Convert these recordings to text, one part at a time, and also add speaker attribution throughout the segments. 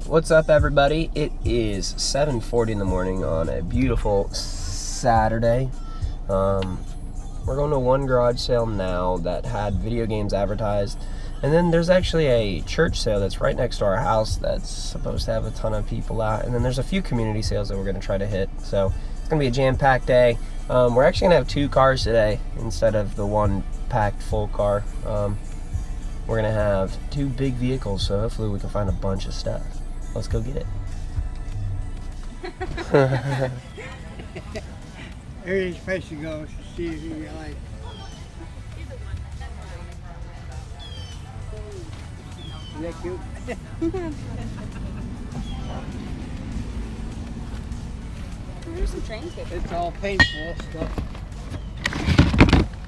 Speaker 1: What's up, everybody? It is 7:40 in the morning on a beautiful Saturday. We're going to one garage sale now that had video games advertised, and then there's actually a church sale that's right next to our house that's supposed to have a ton of people out, and then there's a few community sales that we're going to try to hit. So it's going to be a jam-packed day. We're actually going to have two cars today instead of the one packed full car. We're going to have two big vehicles, so hopefully we can find a bunch of stuff. Let's go get it.
Speaker 2: Every place you go to see who you like. Is that cute?
Speaker 3: There's some train tickets.
Speaker 2: It's all paintball stuff.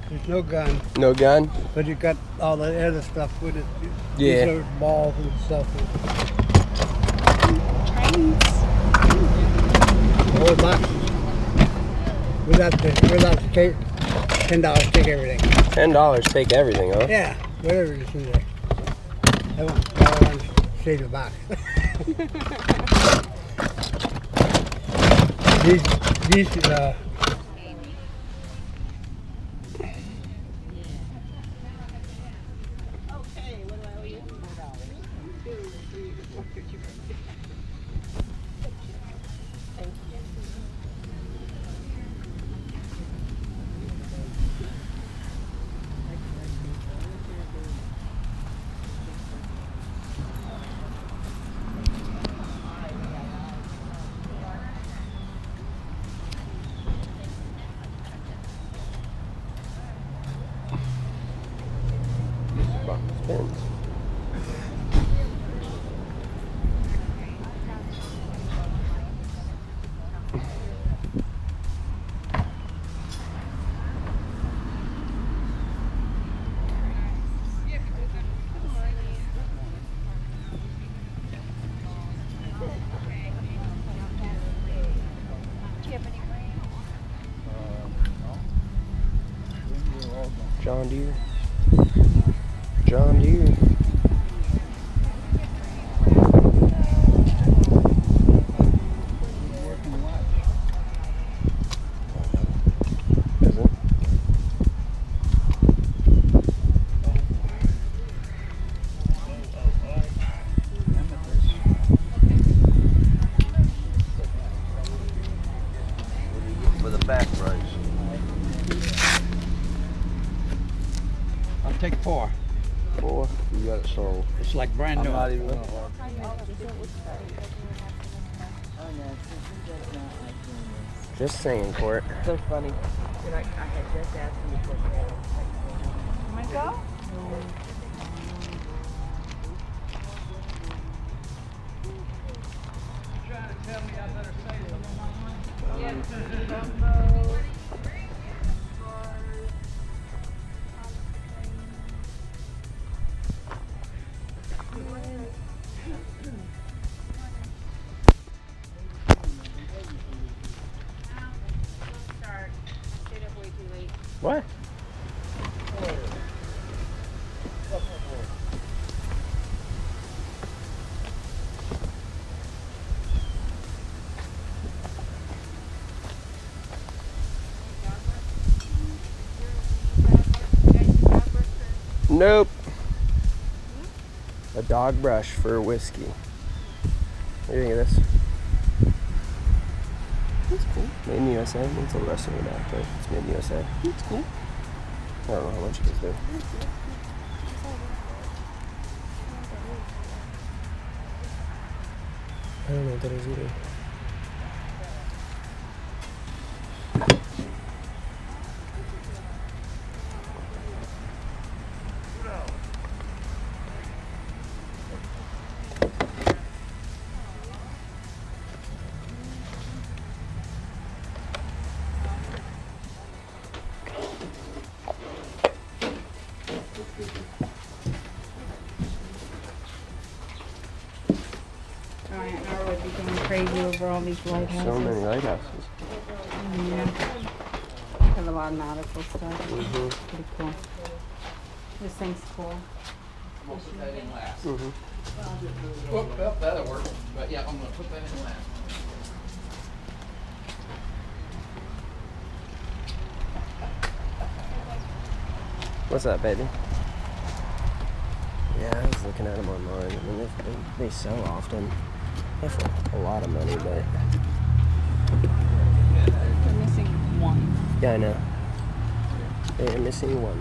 Speaker 2: There's no gun,
Speaker 1: No gun?
Speaker 2: but you got all the other stuff with it.
Speaker 1: Yeah.
Speaker 2: These are balls and stuff.
Speaker 3: Trains.
Speaker 2: Whole box. Without the cake, $10 take everything.
Speaker 1: $10 take everything, huh?
Speaker 2: Yeah, whatever is in there. I want to save the box. these
Speaker 1: Pins. John Deere. John Deere. Is it? For the back price.
Speaker 2: I'll take 4.
Speaker 1: 4. You got it sold.
Speaker 2: It's like brand new.
Speaker 1: not even. Just saying, Court.
Speaker 4: So funny. I had just asked him to put that.
Speaker 3: Can I go?
Speaker 1: What? Nope. A dog brush for whiskey. What do you think of this?
Speaker 4: That's cool.
Speaker 1: Made in the USA. It's a little rusty in the back, but it's made in the USA.
Speaker 4: That's cool.
Speaker 1: I don't know how much it is though. I don't know what that is either.
Speaker 3: Aunt Nora would be going crazy over all these lighthouses.
Speaker 1: So many lighthouses.
Speaker 3: Yeah. Have a lot of nautical stuff.
Speaker 1: Mm-hmm.
Speaker 3: Pretty cool. This thing's cool.
Speaker 1: Mm-hmm.
Speaker 5: Well, that'll work. But yeah, I'm gonna put that in last.
Speaker 1: What's that, baby? Yeah, I was looking at them online. I mean, they sell often. They're for a lot of money, but
Speaker 3: They're missing one.
Speaker 1: yeah, I know. They're missing one.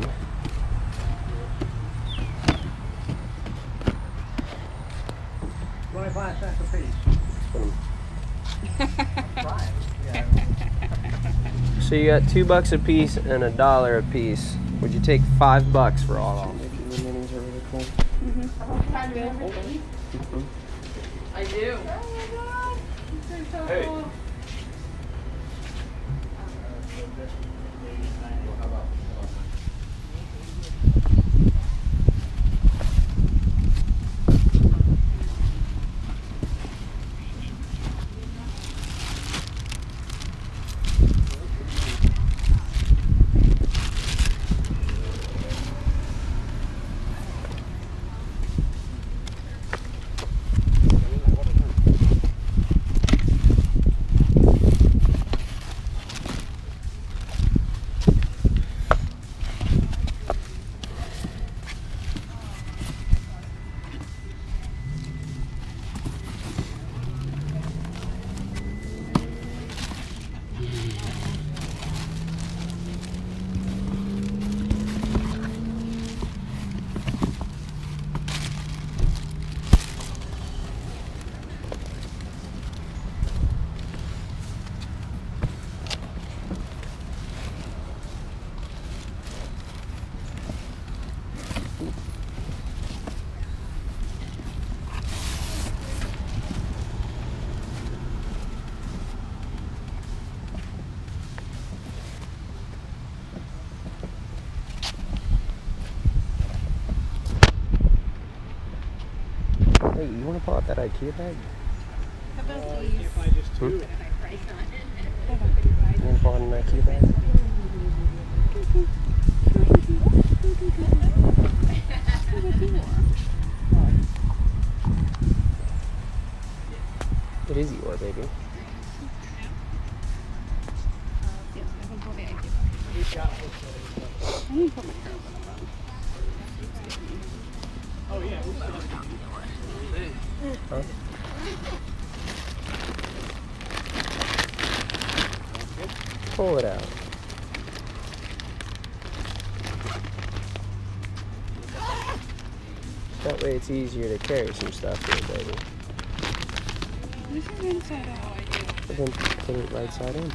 Speaker 2: $0.25 a piece. Right. Yeah.
Speaker 1: So you got $2 a piece and $1 a piece. Would you take $5 for all of them? The minis are really cool.
Speaker 3: I do.
Speaker 5: Hey.
Speaker 1: Hey, you want to pull out that IKEA bag?
Speaker 3: How about these?
Speaker 1: You want to pull out an IKEA bag? It is your baby.
Speaker 3: I need to put my hair up.
Speaker 1: Huh? Pull it out. That way it's easier to carry some stuff here, baby.
Speaker 3: This is inside out.
Speaker 1: But then put it right side in.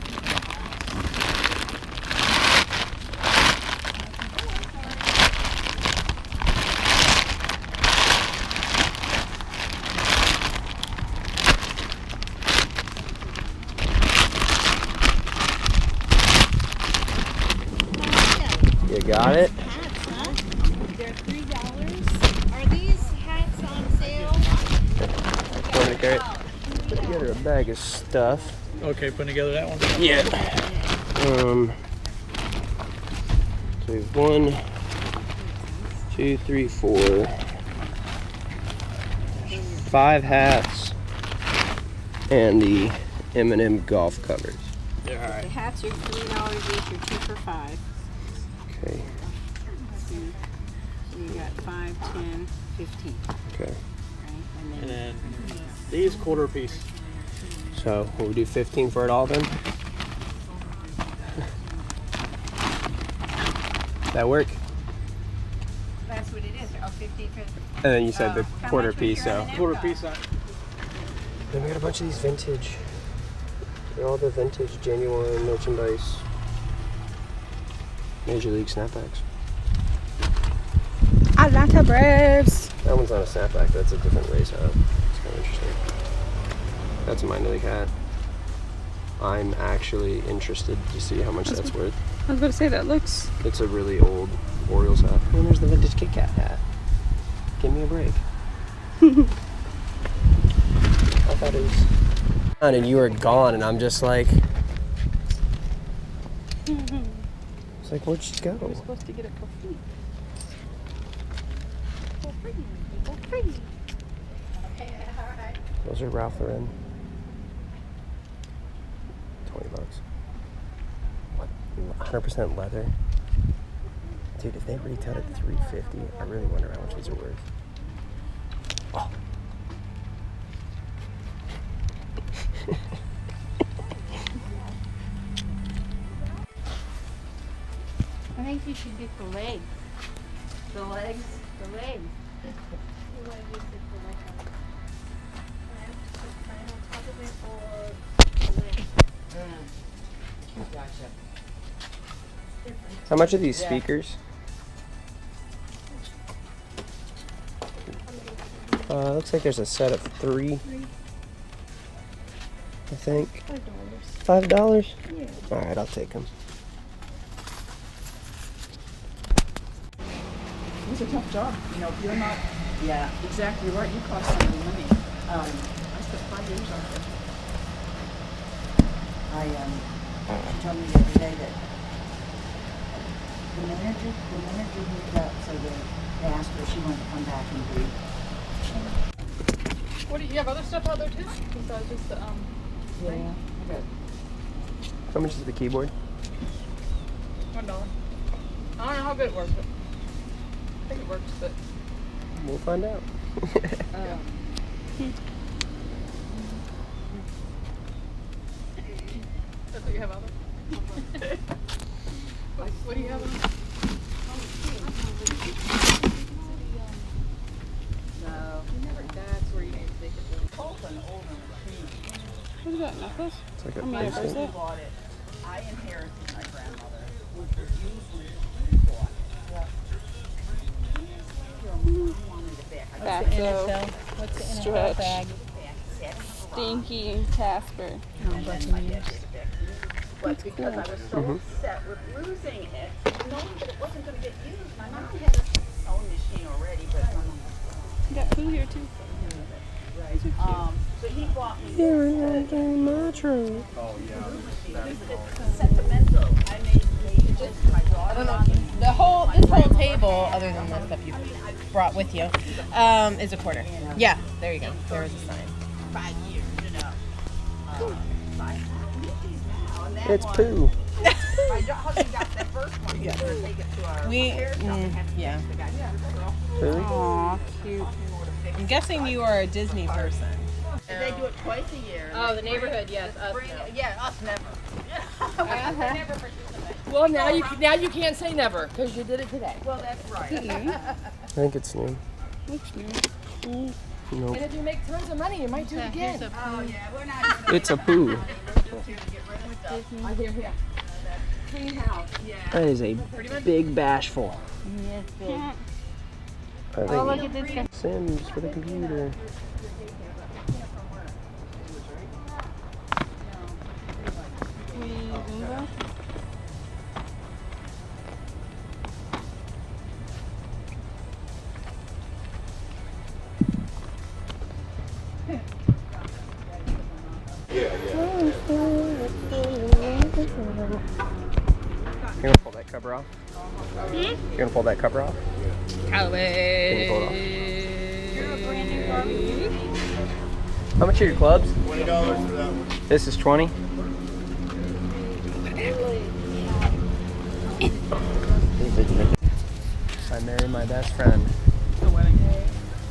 Speaker 1: You got it?
Speaker 6: Hats, huh? They're $3. Are these hats on sale?
Speaker 1: Want me to carry it? Put together a bag of stuff.
Speaker 2: Okay, putting together that one?
Speaker 1: Yeah. So we have 1, 2, 3, 4, 5 hats and the M&M golf covers.
Speaker 3: The hats are $3 each, or 2 for $5.
Speaker 1: Okay.
Speaker 3: So you got 5, 10, 15.
Speaker 1: Okay.
Speaker 3: Right?
Speaker 2: And then these quarter piece.
Speaker 1: So will we do 15 for it all then? That work?
Speaker 3: That's what it is. Oh, 50 for.
Speaker 1: And then you said the
Speaker 3: How
Speaker 1: quarter
Speaker 3: much was
Speaker 1: piece,
Speaker 3: your
Speaker 1: so.
Speaker 3: M&M
Speaker 2: Quarter
Speaker 3: cost?
Speaker 2: piece on.
Speaker 1: Then we got a bunch of these vintage. They're all the vintage Genuine merchandise. Major League snapbacks.
Speaker 3: I like the Braves.
Speaker 1: That one's not a snapback, that's a different race hat. It's kind of interesting. That's a minor league hat. I'm actually interested to see how much that's worth.
Speaker 3: I was about to say that looks.
Speaker 1: It's a really old Orioles hat. And there's the vintage Kit Kat hat. Give me a break. I thought it was. And you were gone, and I'm just like. It's like, where'd she go?
Speaker 3: We're supposed to get it for free. For free. For free.
Speaker 1: Those are Ralph Lauren. $20. What? 100% leather. Dude, if they retail at $350, I really wonder how much these are worth. Oh.
Speaker 6: I think you should get the legs.
Speaker 3: The legs.
Speaker 6: The legs. You want to use it for like probably for the legs.
Speaker 3: Gotcha.
Speaker 1: How much are these speakers? Looks like there's a set of 3. I think. $5. $5? Yeah. Alright, I'll take them.
Speaker 4: It's a tough job. You know, if you're not exactly right, you cost some money. I spent 5 years on it.
Speaker 3: She told me the other day that the manager moved up, so they asked her if she wanted to come back and do.
Speaker 7: What do you have other stuff out there too? Besides just the
Speaker 3: Yeah.
Speaker 1: How much is the keyboard?
Speaker 7: $1. I don't know how good it works, but I think it works. But
Speaker 1: We'll find out.
Speaker 7: that's what you have out there. What do you have out there?
Speaker 3: No.
Speaker 7: That's where you need to take it to.
Speaker 8: What's that, necklace?
Speaker 1: It's like a
Speaker 8: I mean, a
Speaker 1: bracelet.
Speaker 8: bracelet?
Speaker 4: Bought it. I inherited my grandmother, which was usually bought.
Speaker 8: Back stretch. Stinky Casper.
Speaker 4: But because I was so upset with losing it, knowing that it wasn't going to get used, my mom had a sewing machine already, but
Speaker 8: You got food here too.
Speaker 4: so he bought me
Speaker 9: Sentimental. I made just my daughter. I don't know. This whole table, other than the stuff you brought with you, is a quarter. Yeah, there you go. There was a sign.
Speaker 4: 5 years, you know.
Speaker 1: It's poo.
Speaker 4: My husband got that first one. He's going to take it to our
Speaker 9: Yeah.
Speaker 1: Really?
Speaker 8: Aw, cute.
Speaker 9: I'm guessing you are a Disney person.
Speaker 4: They do it twice a year.
Speaker 9: Oh, the neighborhood, yes. Us
Speaker 4: Spring,
Speaker 9: no.
Speaker 4: yeah, us never.
Speaker 9: Well, now you can't say never because you did it today.
Speaker 4: Well, that's right.
Speaker 1: I think it's new.
Speaker 8: Looks new.
Speaker 1: Nope.
Speaker 9: And if you make tons of money, you might do it again.
Speaker 4: Oh, yeah, we're not.
Speaker 1: It's a poo.
Speaker 9: I hear here. Clean house. Yeah.
Speaker 1: That is a big bashful.
Speaker 6: Yes, big.
Speaker 1: I think
Speaker 6: Oh, look at this guy.
Speaker 1: Sims for the computer.
Speaker 8: Zumba.
Speaker 1: You're gonna pull that cover off? You're gonna pull that cover off? Can you pull it off? How much are your clubs? $20 for that one. This is 20. I marry my best friend.
Speaker 7: The wedding.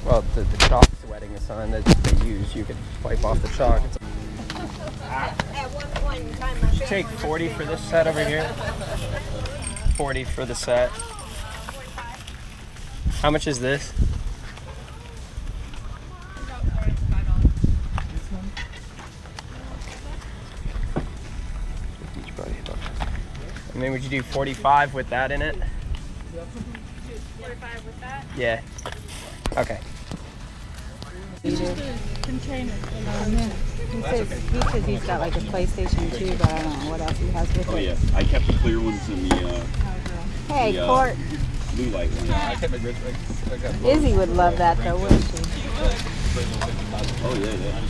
Speaker 1: Well, the chalk's the wedding sign that they use. You could wipe off the chalk.
Speaker 6: At one point in time, my family
Speaker 1: Take 40 for this set over here. 40 for the set. How much is this? Each body. I mean, would you do 45 with that in it?
Speaker 6: 45 with that.
Speaker 1: Yeah. Okay.
Speaker 8: It's just a container.
Speaker 3: He says he's got like a PlayStation 2, but I don't know what else he has with it.
Speaker 10: Oh yeah, I kept the clear ones in the
Speaker 3: Hey,
Speaker 10: the,
Speaker 3: Court.
Speaker 10: blue light ones.
Speaker 5: I kept my grits. I got
Speaker 3: Izzy would love that though, wouldn't she?
Speaker 10: Oh yeah, yeah.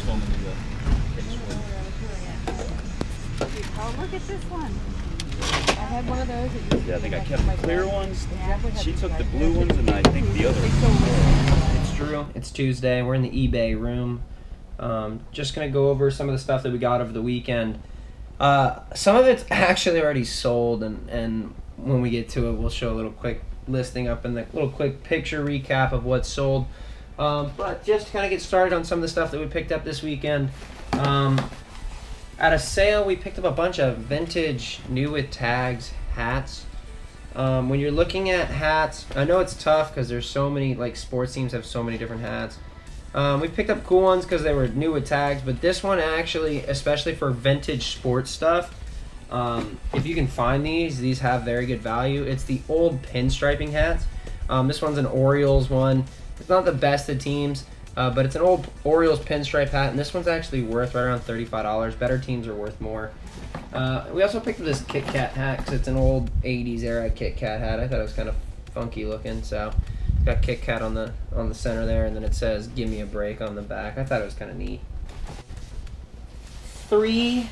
Speaker 3: Oh, look at this one. I had one of those.
Speaker 10: Yeah, I think I kept the clear ones. She took the blue ones, and I think the other.
Speaker 1: It's Drew. It's Tuesday. We're in the eBay room. Just gonna go over some of the stuff that we got over the weekend. Some of it's actually already sold, and when we get to it, we'll show a little quick listing up in the little quick picture recap of what's sold. But just to kind of get started on some of the stuff that we picked up this weekend. At a sale, we picked up a bunch of vintage, new with tags, hats. When you're looking at hats, I know it's tough because there's so many, like sports teams have so many different hats. We picked up cool ones because they were new with tags, but this one actually, especially for vintage sports stuff, if you can find these have very good value. It's the old pinstriping hats. This one's an Orioles one. It's not the best of teams, but it's an old Orioles pinstripe hat, and this one's actually worth right around $35. Better teams are worth more. We also picked up this Kit Kat hat because it's an old 80s era Kit Kat hat. I thought it was kind of funky looking, so got Kit Kat on the center there, and then it says "Give me a break" on the back. I thought it was kind of neat. 3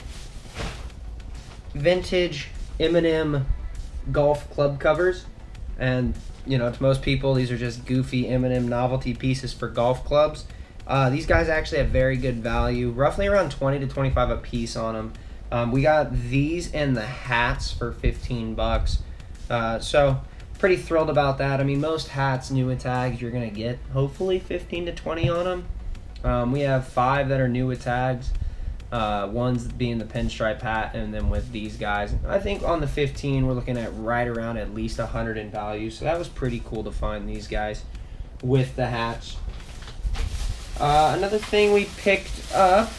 Speaker 1: vintage M&M golf club covers, and you know, to most people these are just goofy M&M novelty pieces for golf clubs. These guys actually have very good value, roughly around 20 to 25 a piece on them. We got these and the hats for 15 bucks. So pretty thrilled about that. I mean, most hats new with tags you're gonna get hopefully 15 to 20 on them. We have 5 that are new with tags. One's being the pinstripe hat, and then with these guys, I think on the 15 we're looking at right around at least 100 in value. So that was pretty cool to find these guys with the hats. Another thing we picked up,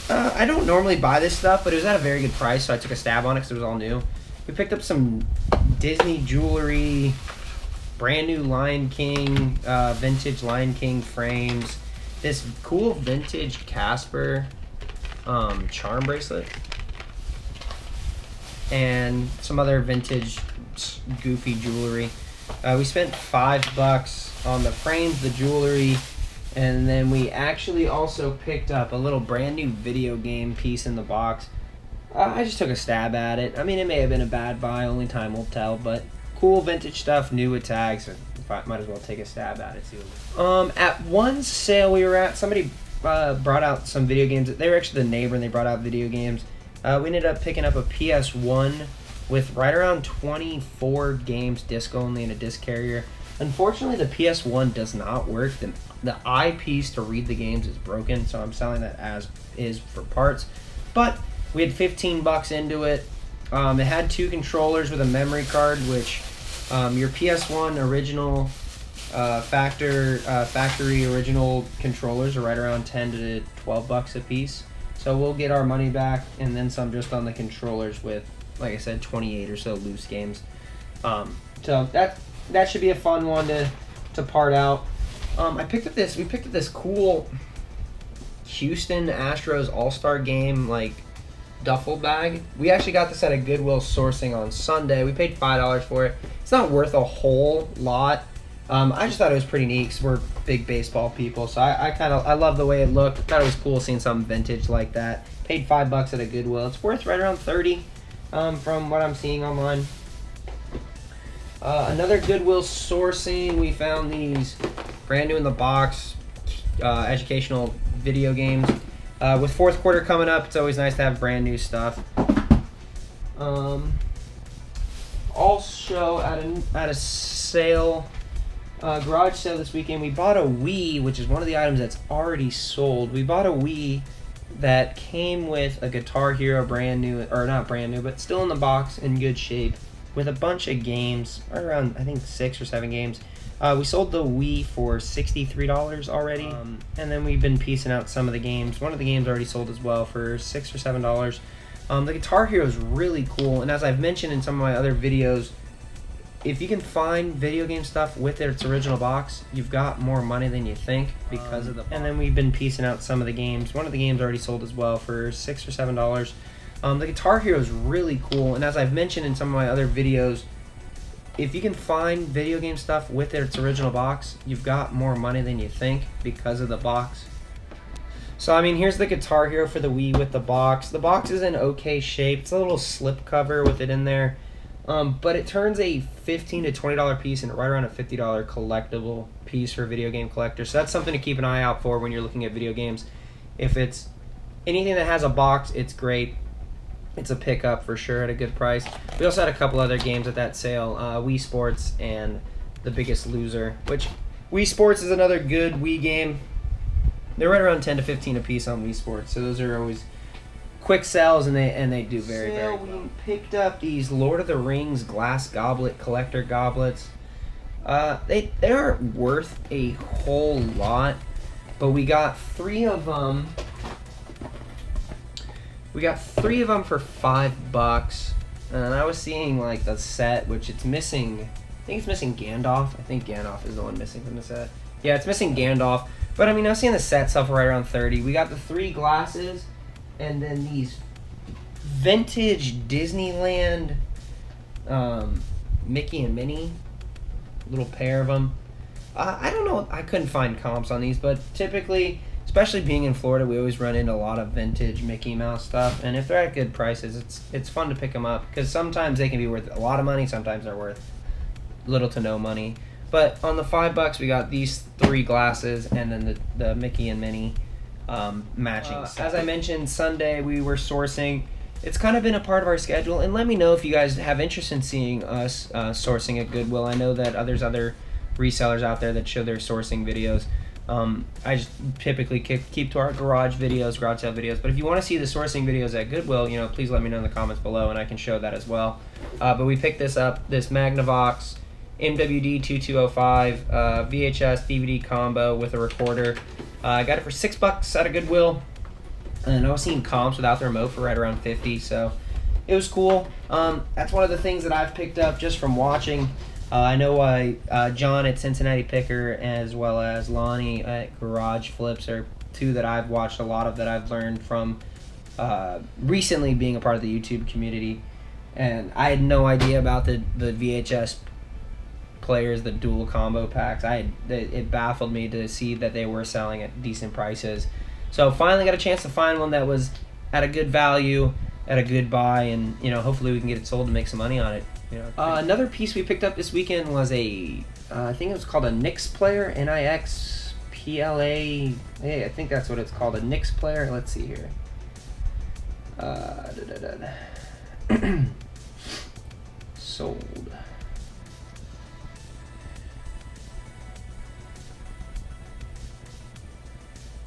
Speaker 1: I don't normally buy this stuff, but it was at a very good price, so I took a stab on it because it was all new. We picked up some Disney jewelry, brand new Lion King, vintage Lion King frames, this cool vintage Casper charm bracelet, and some other vintage goofy jewelry. We spent $5 on the frames, the jewelry, and then we actually also picked up a little brand new video game piece in the box. I just took a stab at it. I mean, it may have been a bad buy, only time will tell, but cool vintage stuff, new with tags. So I might as well take a stab at it too. At one sale we were at, somebody brought out some video games. They were actually the neighbor, and they brought out video games. We ended up picking up a PS1 with right around 24 games, disc only, and a disc carrier. Unfortunately, the PS1 does not work. The eyepiece to read the games is broken, so I'm selling that as is for parts. But we had 15 bucks into it. It had 2 controllers with a memory card, which your PS1 original factory original controllers are right around 10 to 12 bucks a piece. So we'll get our money back and then some just on the controllers with, like I said, 28 or so loose games. So that should be a fun one to part out. We picked up this cool Houston Astros All-Star Game like duffel bag. We actually got this at a Goodwill sourcing on Sunday. We paid $5 for it. It's not worth a whole lot. I just thought it was pretty neat because we're big baseball people, so I love the way it looked. Thought it was cool seeing something vintage like that. Paid $5 at a Goodwill. It's worth right around 30 from what I'm seeing online. Another Goodwill sourcing, we found these brand new in the box educational video games. With fourth quarter coming up, it's always nice to have brand new stuff. Also at a sale, garage sale this weekend, we bought a Wii, which is one of the items that's already sold. We bought a Wii that came with a Guitar Hero brand new, or not brand new, but still in the box in good shape, with a bunch of games, right around I think 6 or 7 games. We sold the Wii for $63 already, and then we've been piecing out some of the games. One of the games already sold as well for $6 or $7. The Guitar Hero is really cool, and as I've mentioned in some of my other videos, if you can find video game stuff with its original box, you've got more money than you think because of the box. And then we've been piecing out some of the games. One of the games already sold as well for $6 or $7. The Guitar Hero is really cool, and as I've mentioned in some of my other videos, if you can find video game stuff with its original box, you've got more money than you think because of the box. So, I mean, here's the Guitar Hero for the Wii with the box. The box is in okay shape. It's a little slip cover with it in there. But it turns a $15 to $20 piece into right around a $50 collectible piece for video game collectors. So that's something to keep an eye out for when you're looking at video games. If it's anything that has a box, it's great. It's a pickup for sure at a good price. We also had a couple other games at that sale, Wii Sports and The Biggest Loser, which Wii Sports is another good Wii game. They're right around 10 to 15 a piece on Wii Sports, so those are always quick sells, and they do very well. We picked up these Lord of the Rings glass goblet collector goblets. They aren't worth a whole lot, but we got 3 of them. We got 3 of them for $5, and I was seeing like the set, which it's missing. I think it's missing Gandalf. I think Gandalf is the one missing from the set. Yeah, it's missing Gandalf. But I mean, I was seeing the set stuff right around 30. We got the 3 glasses, and then these vintage Disneyland Mickey and Minnie, little pair of them. I don't know. I couldn't find comps on these, but typically, especially being in Florida, we always run into a lot of vintage Mickey Mouse stuff, and if they're at good prices, it's fun to pick them up, because sometimes they can be worth a lot of money, sometimes they're worth little to no money. But on the $5, we got these 3 glasses, and then the Mickey and Minnie matching. As I mentioned, Sunday we were sourcing. It's kind of been a part of our schedule, and let me know if you guys have interest in seeing us sourcing at Goodwill. I know that there's other resellers out there that show their sourcing videos. I just typically keep to our garage sale videos, but if you want to see the sourcing videos at Goodwill, please let me know in the comments below, and I can show that as well. But we picked this up, this Magnavox MWD 2205 VHS DVD combo with a recorder. I got it for $6 at a Goodwill, and I was seeing comps without the remote for right around 50, so it was cool. That's one of the things that I've picked up just from watching. I know John at Cincinnati Picker, as well as Lonnie at Garage Flips, are 2 that I've watched a lot of, that I've learned from recently being a part of the YouTube community. And I had no idea about the VHS players, the dual combo packs. It baffled me to see that they were selling at decent prices. So finally got a chance to find one that was at a good value, at a good buy, and hopefully we can get it sold to make some money on it. Another piece we picked up this weekend was I think it was called a Nix player, NIXPLA. Hey, I think that's what it's called, a Nix player. Let's see here. Sold.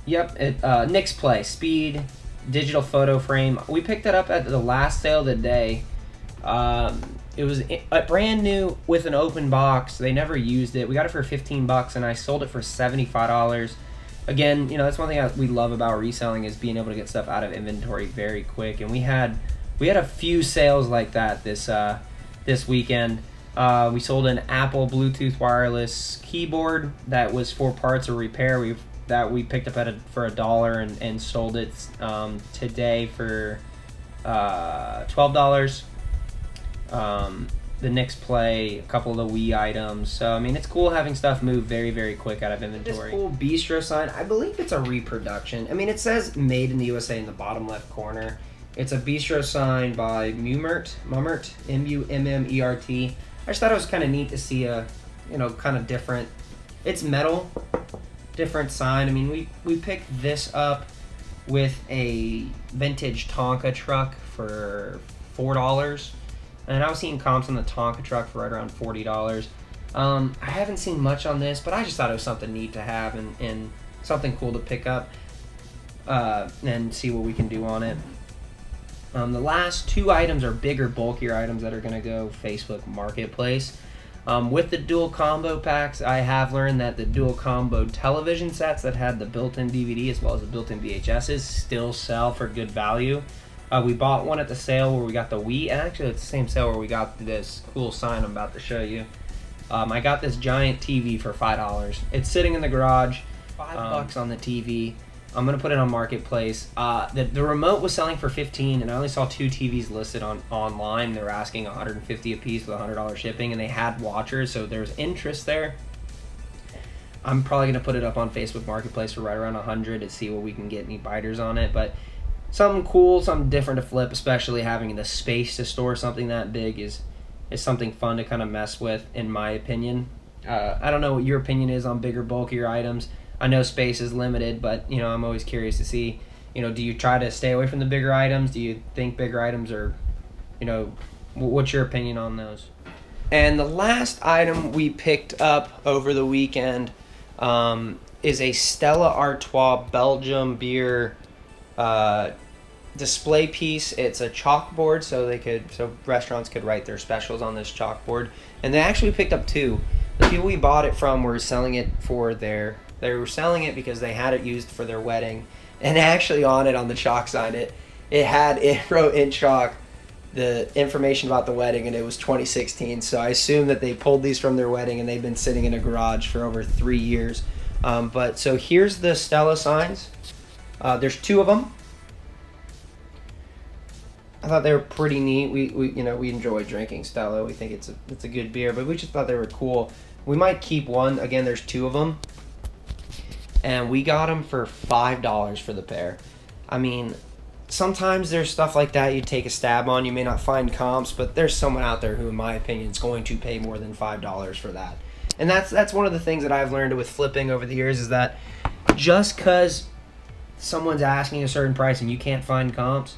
Speaker 1: Yep, Nix Play Speed digital photo frame. We picked that up at the last sale of the day. It was brand new with an open box. They never used it. We got it for $15, and I sold it for $75. Again, that's one thing we love about reselling, is being able to get stuff out of inventory very quick. And we had a few sales like that this weekend. We sold an Apple Bluetooth wireless keyboard that was 4 parts of repair. We picked up for $1 and sold it today for $12. The Nix Play, a couple of the Wii items. So I mean, it's cool having stuff move very, very quick out of inventory. This cool bistro sign, I believe it's a reproduction. I mean, it says made in the USA in the bottom left corner. It's a bistro sign by Mummert, M-U-M-M-E-R-T. I just thought it was kind of neat to see a, kind of different. It's metal, different sign. I mean, we picked this up with a vintage Tonka truck for $4. And I was seeing comps on the Tonka truck for right around $40. I haven't seen much on this, but I just thought it was something neat to have and something cool to pick up and see what we can do on it. The last 2 items are bigger, bulkier items that are going to go Facebook Marketplace. With the dual combo packs, I have learned that the dual combo television sets that had the built-in DVD as well as the built-in VHSs still sell for good value. We bought one at the sale where we got the Wii, and actually it's the same sale where we got this cool sign I'm about to show you. I got this giant TV for $5. It's sitting in the garage, $5 on the TV. I'm gonna put it on Marketplace. The remote was selling for $15, and I only saw 2 TVs listed online. They were asking $150 a piece with $100 shipping, and they had watchers, so there's interest there. I'm probably gonna put it up on Facebook Marketplace for right around $100 to see what we can get any biters on it, but. Something cool, something different to flip, especially having the space to store something that big is is something fun to kind of mess with, in my opinion. I don't know what your opinion is on bigger, bulkier items. I know space is limited, but you know, I'm always curious to see, you know, do you try to stay away from the bigger items? Do you think bigger items are, you know, what's your opinion on those? And the last item we picked up over the weekend is a Stella Artois Belgium beer display piece. It's a chalkboard, so restaurants could write their specials on this chalkboard. And they actually picked up 2. The people we bought it from were selling it they were selling it because they had it used for their wedding. And actually on it, on the chalk sign, it wrote in chalk the information about the wedding, and it was 2016. So I assume that they pulled these from their wedding, and they've been sitting in a garage for over 3 years. But so here's the Stella signs. There's 2 of them. I thought they were pretty neat. We enjoy drinking Stella. We think it's a good beer, but we just thought they were cool. We might keep one. Again, there's 2 of them, and we got them for $5 for the pair. I mean, sometimes there's stuff like that you take a stab on. You may not find comps, but there's someone out there who, in my opinion, is going to pay more than $5 for that. And that's one of the things that I've learned with flipping over the years, is that just because someone's asking a certain price and you can't find comps,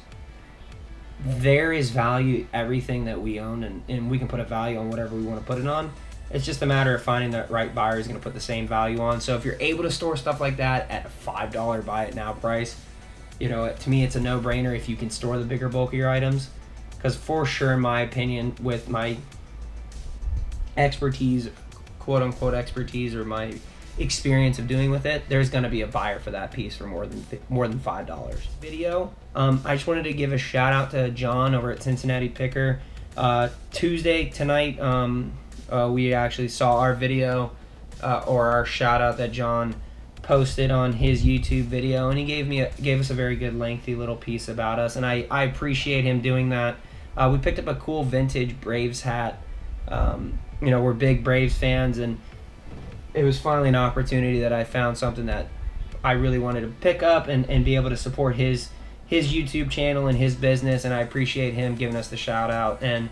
Speaker 1: there is value everything that we own, and we can put a value on whatever we want to put it on. It's just a matter of finding the right buyer who's going to put the same value on. So if you're able to store stuff like that at a $5 buy it now price, you know, to me it's a no-brainer if you can store the bigger, bulkier items. Because for sure, in my opinion, with my expertise, quote-unquote expertise, or my experience of doing with it, there's going to be a buyer for that piece for more than $5. Video. I just wanted to give a shout out to John over at Cincinnati Picker. Tuesday tonight, we actually saw our video or our shout out that John posted on his YouTube video, and he gave us a very good lengthy little piece about us, and I appreciate him doing that. We picked up a cool vintage Braves hat. You know, we're big Braves fans, and it was finally an opportunity that I found something that I really wanted to pick up and be able to support his YouTube channel and his business, and I appreciate him giving us the shout out. And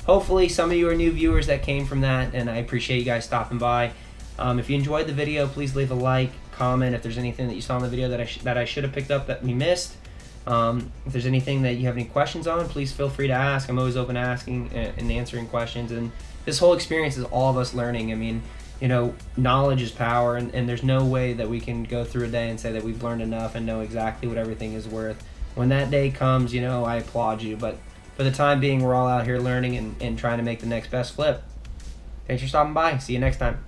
Speaker 1: hopefully some of you are new viewers that came from that, and I appreciate you guys stopping by. If you enjoyed the video, please leave a like, comment if there's anything that you saw in the video that I should have picked up that we missed. If there's anything that you have any questions on, please feel free to ask. I'm always open to asking and answering questions, and this whole experience is all of us learning. I mean, you know, knowledge is power, and there's no way that we can go through a day and say that we've learned enough and know exactly what everything is worth. When that day comes, you know, I applaud you, but for the time being, we're all out here learning and trying to make the next best flip. Thanks for stopping by. See you next time.